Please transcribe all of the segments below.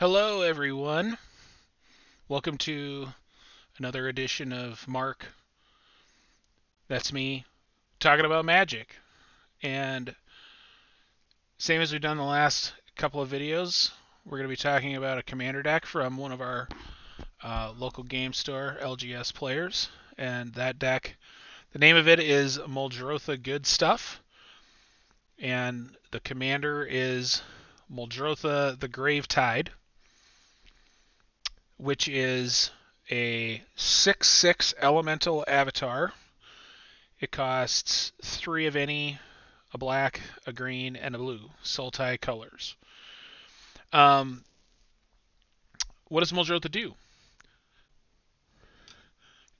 Hello, everyone. Welcome to another edition of Mark. That's me talking about Magic. And same as we've done the last couple of videos, we're going to be talking about a commander deck from one of our local game store LGS players. And that deck, the name of it is Muldrotha Good Stuff. And the commander is Muldrotha the Gravetide, which is a 6/6 elemental avatar. It costs 3 of any, a black, a green, and a blue. Sultai colors. Um, what does Muldrotha do?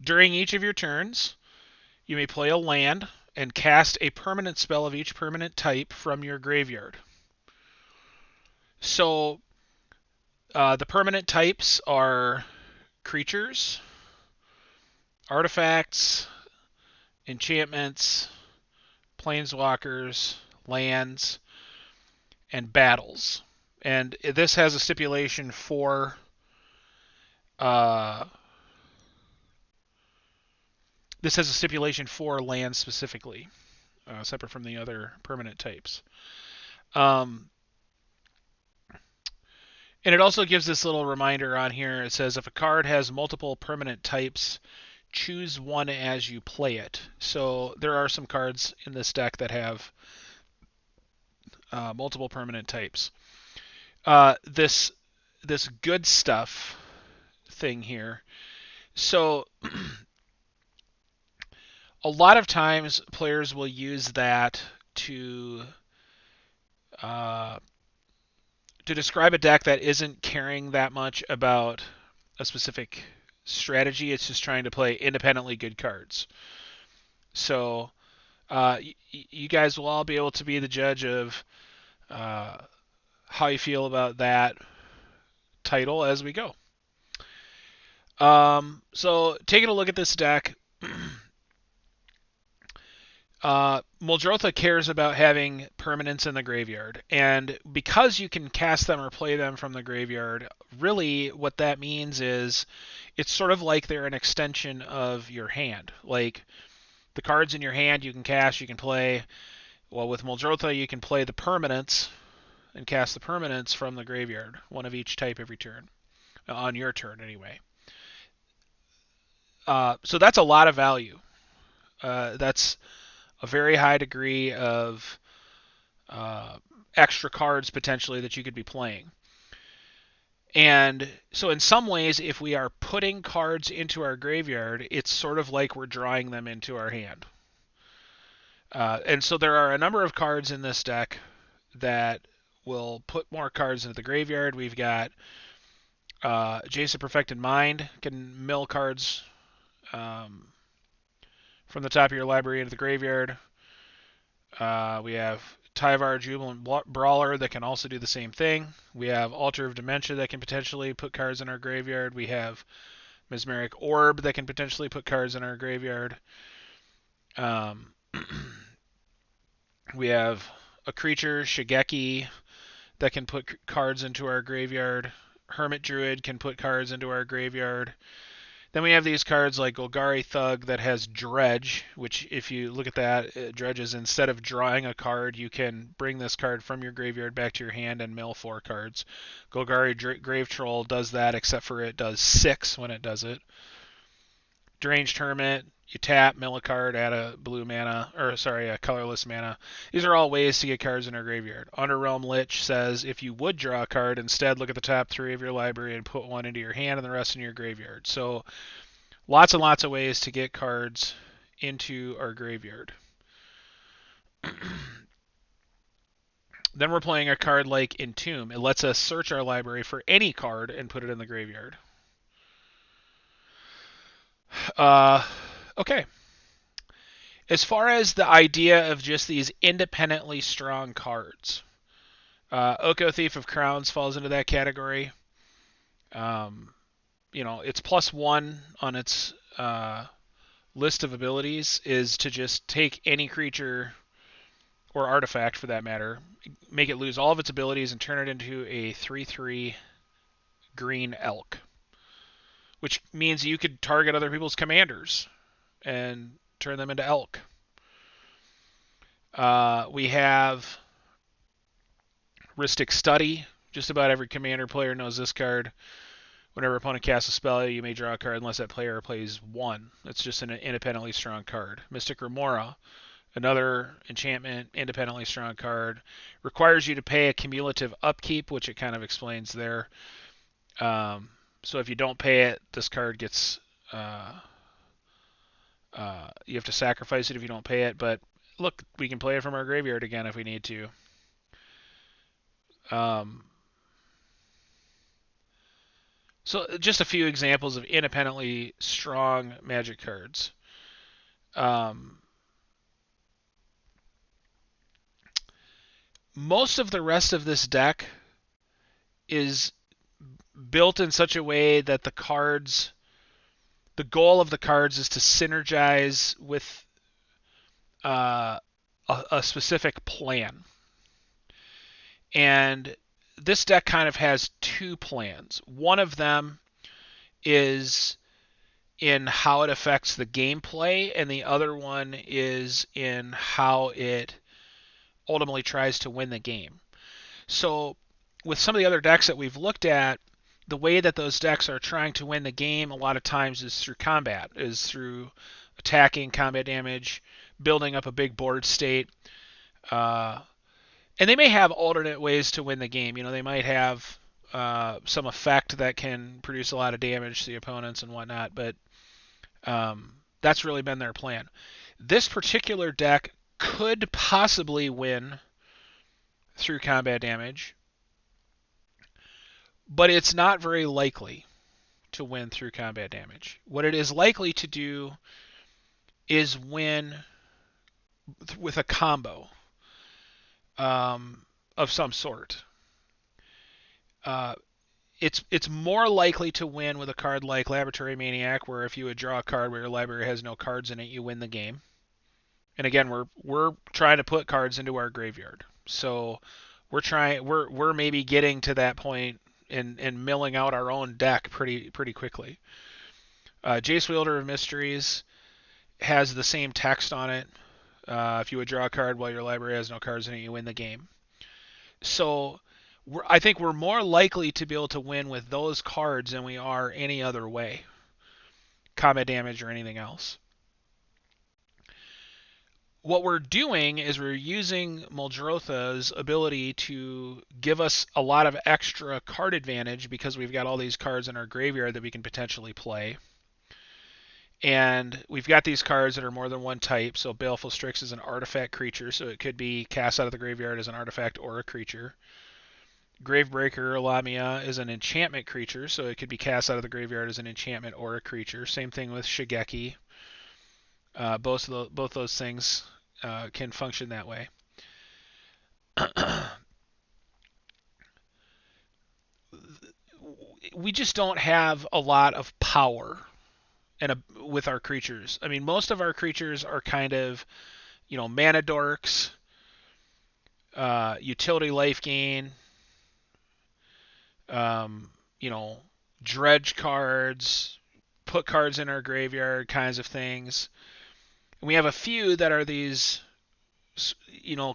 During each of your turns, you may play a land and cast a permanent spell of each permanent type from your graveyard. So the permanent types are creatures, artifacts, enchantments, planeswalkers, lands, and battles. And this has a stipulation for uh, land specifically, separate from the other permanent types. Um, and it also gives this little reminder on here. It says if a card has multiple permanent types, choose one as you play it. So there are some cards in this deck that have multiple permanent types. This good stuff thing here. So a lot of times players will use that to uh, to describe a deck that isn't caring that much about a specific strategy. It's just trying to play independently good cards. So you guys will all be able to be the judge of uh, how you feel about that title as we go. So taking a look at this deck, Muldrotha cares about having permanents in the graveyard, and because you can cast them or play them from the graveyard, really what that means is it's sort of like they're an extension of your hand. Like the cards in your hand you can cast, you can play. Well, with Muldrotha you can play the permanents and cast the permanents from the graveyard, one of each type every turn, on your turn anyway. So that's a lot of value. That's a very high degree of uh, extra cards potentially that you could be playing. And so, in some ways, if we are putting cards into our graveyard, it's sort of like we're drawing them into our hand. And so, there are a number of cards in this deck that will put more cards into the graveyard. We've got Jace of Perfected Mind can mill cards from the top of your library into the graveyard. We have Tyvar Jubilant Brawler that can also do the same thing. We have Altar of Dementia that can potentially put cards in our graveyard. We have Mesmeric Orb that can potentially put cards in our graveyard. Um, we have a creature, Shigeki, that can put cards into our graveyard. Hermit Druid can put cards into our graveyard. Then we have these cards like Golgari Thug that has Dredge, which if you look at that, Dredge is instead of drawing a card, you can bring this card from your graveyard back to your hand and mill 4 cards. Golgari Grave Troll does that, except for it does 6 when it does it. Deranged Hermit, you tap, mill a card, add a blue mana, or sorry, a colorless mana. These are all ways to get cards in our graveyard. Underrealm Lich says if you would draw a card, instead look at the top 3 of your library and put one into your hand and the rest in your graveyard. So lots and lots of ways to get cards into our graveyard. Then we're playing a card like Entomb. It lets us search our library for any card and put it in the graveyard. Uh, okay. As far as the idea of just these independently strong cards, Oko Thief of Crowns falls into that category. It's +1 on its list of abilities is to just take any creature or artifact for that matter, make it lose all of its abilities and turn it into a 3/3 green elk, which means you could target other people's commanders and turn them into elk. We have Rhystic Study. Just about every commander player knows this card. Whenever opponent casts a spell, you may draw a card unless that player plays one. It's just an independently strong card. Mystic Remora, another enchantment, independently strong card. Requires you to pay a cumulative upkeep, which it kind of explains there. So if you don't pay it, this card gets... you have to sacrifice it if you don't pay it. But look, we can play it from our graveyard again if we need to. So just a few examples of independently strong Magic cards. Most of the rest of this deck is built in such a way that the goal of the cards is to synergize with a specific plan. And this deck kind of has two plans. One of them is in how it affects the gameplay, and the other one is in how it ultimately tries to win the game. So with some of the other decks that we've looked at, the way that those decks are trying to win the game a lot of times is through combat, is through attacking, combat damage, building up a big board state. And they may have alternate ways to win the game. They might have some effect that can produce a lot of damage to the opponents and whatnot, but that's really been their plan. This particular deck could possibly win through combat damage, but it's not very likely to win through combat damage. What it is likely to do is win with a combo of some sort. It's more likely to win with a card like Laboratory Maniac, where if you would draw a card where your library has no cards in it, you win the game. And again, we're trying to put cards into our graveyard, so we're maybe getting to that point and milling out our own deck pretty quickly. Jace Wielder of Mysteries has the same text on it. If you would draw a card while your library has no cards in it, you win the game. So I think we're more likely to be able to win with those cards than we are any other way, combat damage or anything else. What we're doing is we're using Muldrotha's ability to give us a lot of extra card advantage because we've got all these cards in our graveyard that we can potentially play. And we've got these cards that are more than one type. So Baleful Strix is an artifact creature, so it could be cast out of the graveyard as an artifact or a creature. Gravebreaker Lamia is an enchantment creature, so it could be cast out of the graveyard as an enchantment or a creature. Same thing with Shigeki. Both those things can function that way. We just don't have a lot of power with our creatures. I mean, most of our creatures are kind of, mana dorks, utility life gain, dredge cards, put cards in our graveyard kinds of things. And we have a few that are these,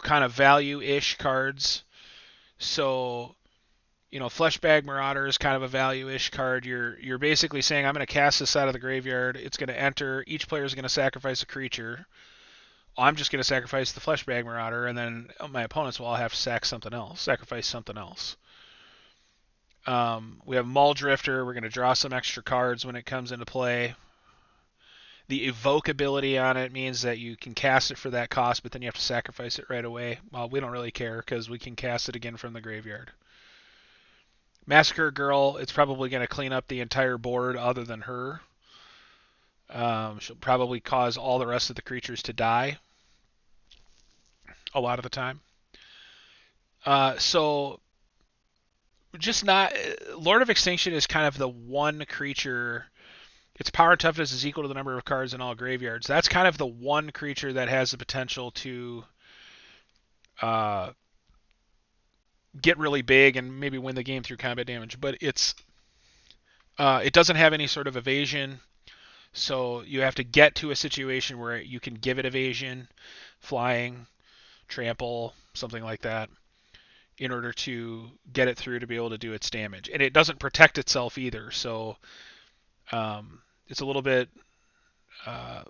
kind of value-ish cards. So, Fleshbag Marauder is kind of a value-ish card. You're basically saying, I'm going to cast this out of the graveyard. It's going to enter. Each player is going to sacrifice a creature. I'm just going to sacrifice the Fleshbag Marauder, and then my opponents will all have to sacrifice something else. We have Muldrifter. We're going to draw some extra cards when it comes into play. The evoke ability on it means that you can cast it for that cost, but then you have to sacrifice it right away. Well, we don't really care because we can cast it again from the graveyard. Massacre Girl, it's probably going to clean up the entire board other than her. She'll probably cause all the rest of the creatures to die a lot of the time. So just not... Lord of Extinction is kind of the one creature... Its power and toughness is equal to the number of cards in all graveyards. That's kind of the one creature that has the potential to get really big and maybe win the game through combat damage. But it's It doesn't have any sort of evasion, so you have to get to a situation where you can give it evasion, flying, trample, something like that, in order to get it through to be able to do its damage. And it doesn't protect itself either, so it's a little bit. Uh,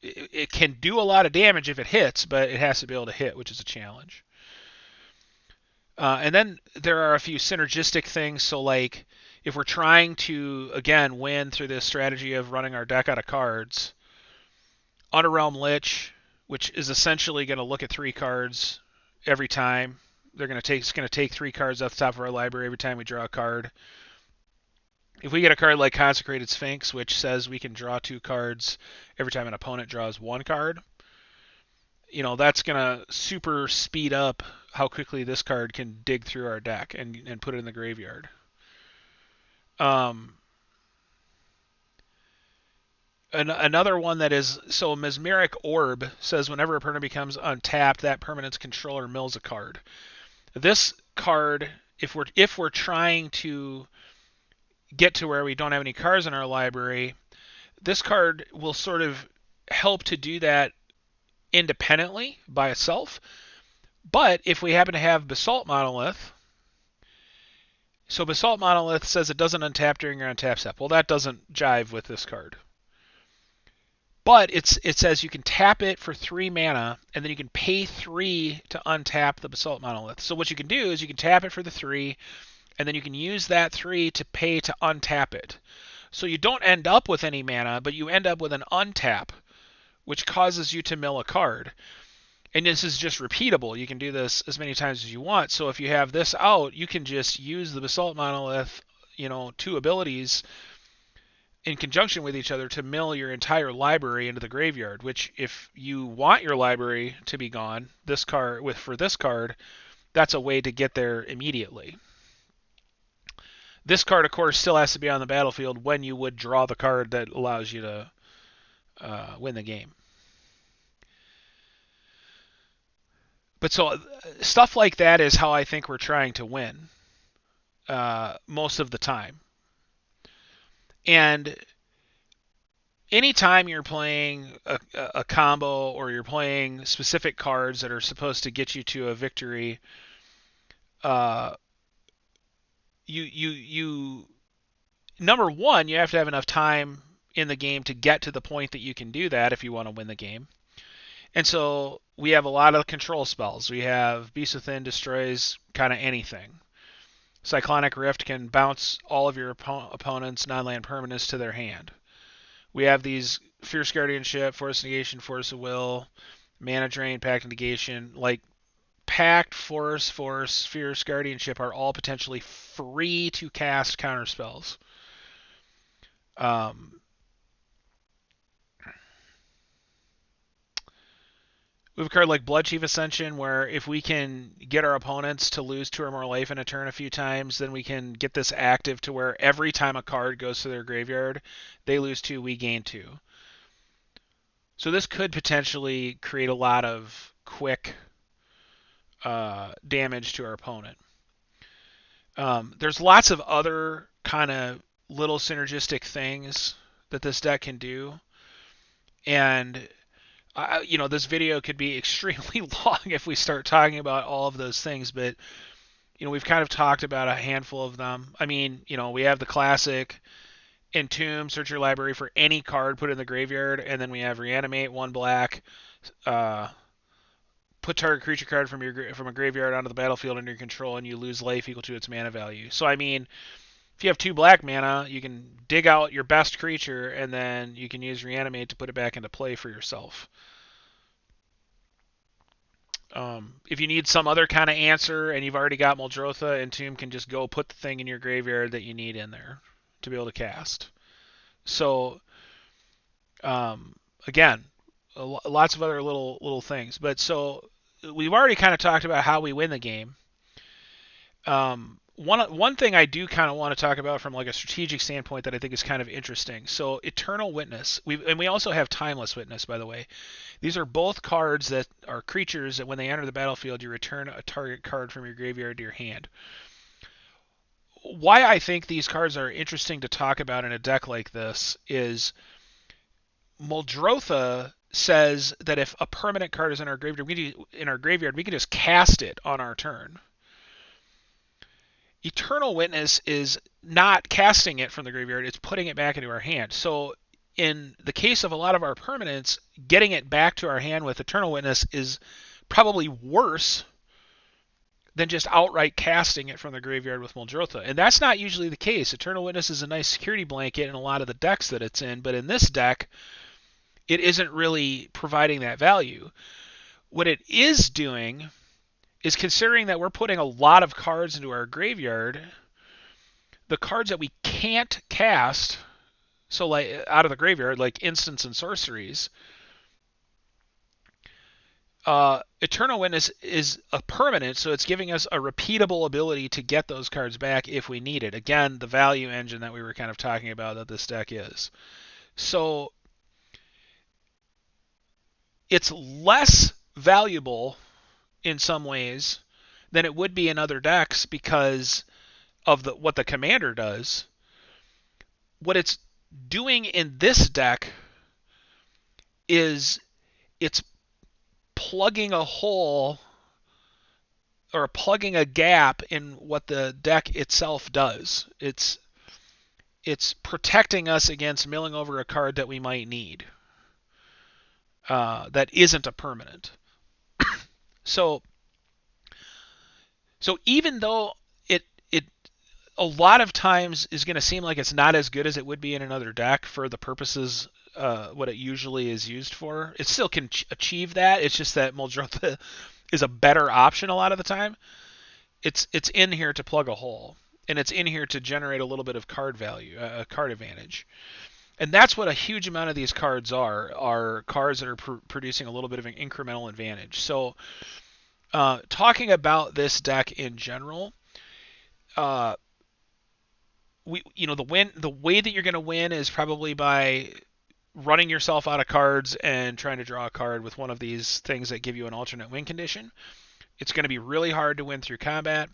it can do a lot of damage if it hits, but it has to be able to hit, which is a challenge. And then there are a few synergistic things. So, like, if we're trying to, again, win through this strategy of running our deck out of cards, Underrealm Lich, which is essentially going to look at 3 cards every time. It's going to take 3 cards off the top of our library every time we draw a card. If we get a card like Consecrated Sphinx, which says we can draw 2 cards every time an opponent draws 1 card, that's going to super speed up how quickly this card can dig through our deck and put it in the graveyard. Another one that is, so Mesmeric Orb says whenever a permanent becomes untapped, that permanent's controller mills a card. This card, if we're trying to get to where we don't have any cards in our library, this card will sort of help to do that independently by itself. But if we happen to have Basalt Monolith, so Basalt Monolith says it doesn't untap during your untap step. Well, that doesn't jive with this card. But it says you can tap it for 3 mana, and then you can pay 3 to untap the Basalt Monolith. So what you can do is you can tap it for the 3, and then you can use that 3 to pay to untap it. So you don't end up with any mana, but you end up with an untap, which causes you to mill a card. And this is just repeatable. You can do this as many times as you want. So if you have this out, you can just use the Basalt Monolith, 2 abilities in conjunction with each other to mill your entire library into the graveyard, which if you want your library to be gone, for this card, that's a way to get there immediately. This card, of course, still has to be on the battlefield when you would draw the card that allows you to win the game. But so stuff like that is how I think we're trying to win most of the time. And anytime you're playing a combo or you're playing specific cards that are supposed to get you to a victory, you number one, you have to have enough time in the game to get to the point that you can do that if you want to win the game. And so we have a lot of control spells. We have Beast Within destroys kind of anything. Cyclonic Rift can bounce all of your opponent's non-land permanents to their hand. We have these Fierce Guardianship, Force Negation, Force of Will, Mana Drain, Pact Negation. Like, Pact, Force, Fierce Guardianship are all potentially free to cast counter spells. We have a card like Bloodchief Ascension, where if we can get our opponents to lose 2 or more life in a turn a few times, then we can get this active to where every time a card goes to their graveyard, they lose 2, we gain 2. So this could potentially create a lot of quick damage to our opponent. There's lots of other kind of little synergistic things that this deck can do. And this video could be extremely long if we start talking about all of those things, but we've kind of talked about a handful of them. I mean, we have the classic Entomb, search your library for any card, put it in the graveyard, and then we have Reanimate, 1 black, put target creature card from a graveyard onto the battlefield under your control, and you lose life equal to its mana value. So I mean, if you have 2 black mana, you can dig out your best creature, and then you can use Reanimate to put it back into play for yourself. If you need some other kind of answer and you've already got Muldrotha, Entomb can just go put the thing in your graveyard that you need in there to be able to cast. So, again, lots of other little things. But so we've already kind of talked about how we win the game. One thing I do kind of want to talk about from like a strategic standpoint that I think is kind of interesting. So Eternal Witness, we also have Timeless Witness, by the way. These are both cards that are creatures that when they enter the battlefield, you return a target card from your graveyard to your hand. why I think these cards are interesting to talk about in a deck like this is Muldrotha says that if a permanent card is in our graveyard, we can just cast it on our turn. Eternal Witness is not casting it from the graveyard, it's putting it back into our hand. So in the case of a lot of our permanents, getting it back to our hand with Eternal Witness is probably worse than just outright casting it from the graveyard with Muldrotha. And that's not usually the case. Eternal Witness is a nice security blanket in a lot of the decks that it's in, but in this deck, it isn't really providing that value. What it is doing is, considering that we're putting a lot of cards into our graveyard, the cards that we can't cast, so like out of the graveyard, like instants and sorceries, Eternal Witness is a permanent, so it's giving us a repeatable ability to get those cards back if we need it. Again, the value engine that we were kind of talking about that this deck is. So it's less valuable in some ways than it would be in other decks because of what the commander does. What it's doing in this deck is it's plugging a hole or plugging a gap in what the deck itself does. It's protecting us against milling over a card that we might need that isn't a permanent. So even though it a lot of times is going to seem like it's not as good as it would be in another deck for the purposes what it usually is used for, it still can achieve that. It's just that Muldrotha is a better option a lot of the time. It's in here to plug a hole, and it's in here to generate a little bit of card value, card advantage. And that's what a huge amount of these cards are cards that are producing a little bit of an incremental advantage. So talking about this deck in general, the way that you're going to win is probably by running yourself out of cards and trying to draw a card with one of these things that give you an alternate win condition. It's going to be really hard to win through combat.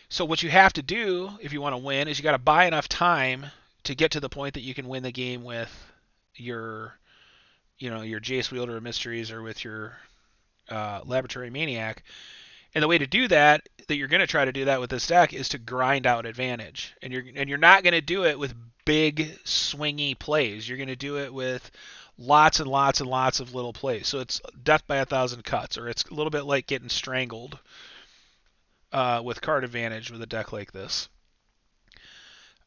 So what you have to do if you want to win is you got to buy enough time to get to the point that you can win the game with your Jace Wielder of Mysteries or with your Laboratory Maniac. And the way to do that you're going to try to do that with this deck, is to grind out advantage. And you're not going to do it with big swingy plays. You're going to do it with lots and lots and lots of little plays. So it's death by 1,000 cuts, or it's a little bit like getting strangled with card advantage with a deck like this.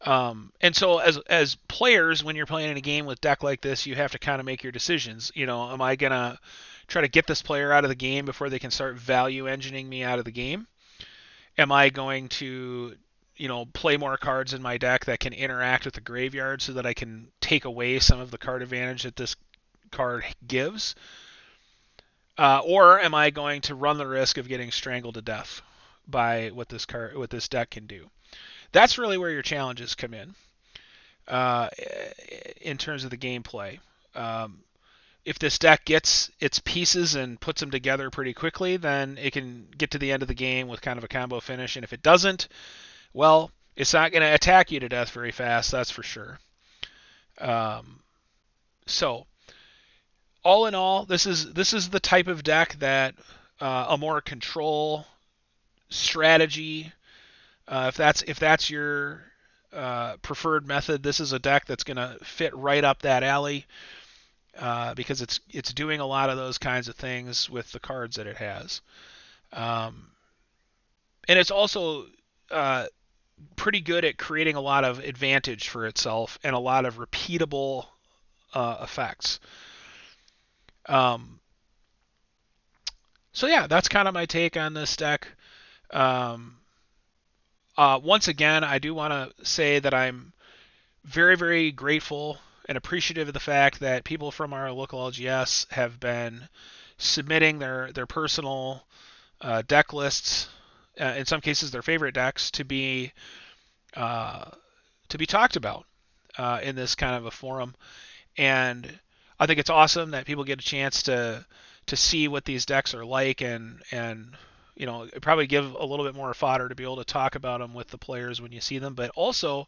And so as players, when you're playing in a game with a deck like this, you have to kind of make your decisions. Am I going to try to get this player out of the game before they can start value engineering me out of the game? Am I going to play more cards in my deck that can interact with the graveyard so that I can take away some of the card advantage that this card gives? Or am I going to run the risk of getting strangled to death by what this deck can do? That's really where your challenges come in terms of the gameplay. If this deck gets its pieces and puts them together pretty quickly, then it can get to the end of the game with kind of a combo finish. And if it doesn't, well, it's not going to attack you to death very fast, that's for sure. So, all in all, this is the type of deck that a more control strategy, if that's your preferred method, this is a deck that's going to fit right up that alley. Because it's doing a lot of those kinds of things with the cards that it has. And it's also pretty good at creating a lot of advantage for itself and a lot of repeatable effects. So yeah, that's kind of my take on this deck. Once again, I do want to say that I'm very, very grateful and appreciative of the fact that people from our local LGS have been submitting their personal deck lists, in some cases their favorite decks, to be talked about in this kind of a forum. And I think it's awesome that people get a chance to see what these decks are like and probably give a little bit more fodder to be able to talk about them with the players when you see them, but also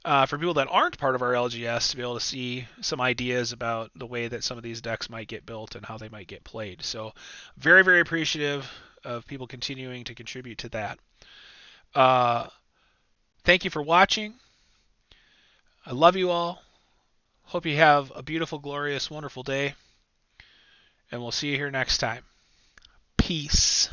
for people that aren't part of our LGS to be able to see some ideas about the way that some of these decks might get built and how they might get played. So very, very appreciative of people continuing to contribute to that. Thank you for watching. I love you all. Hope you have a beautiful, glorious, wonderful day. And we'll see you here next time. Peace.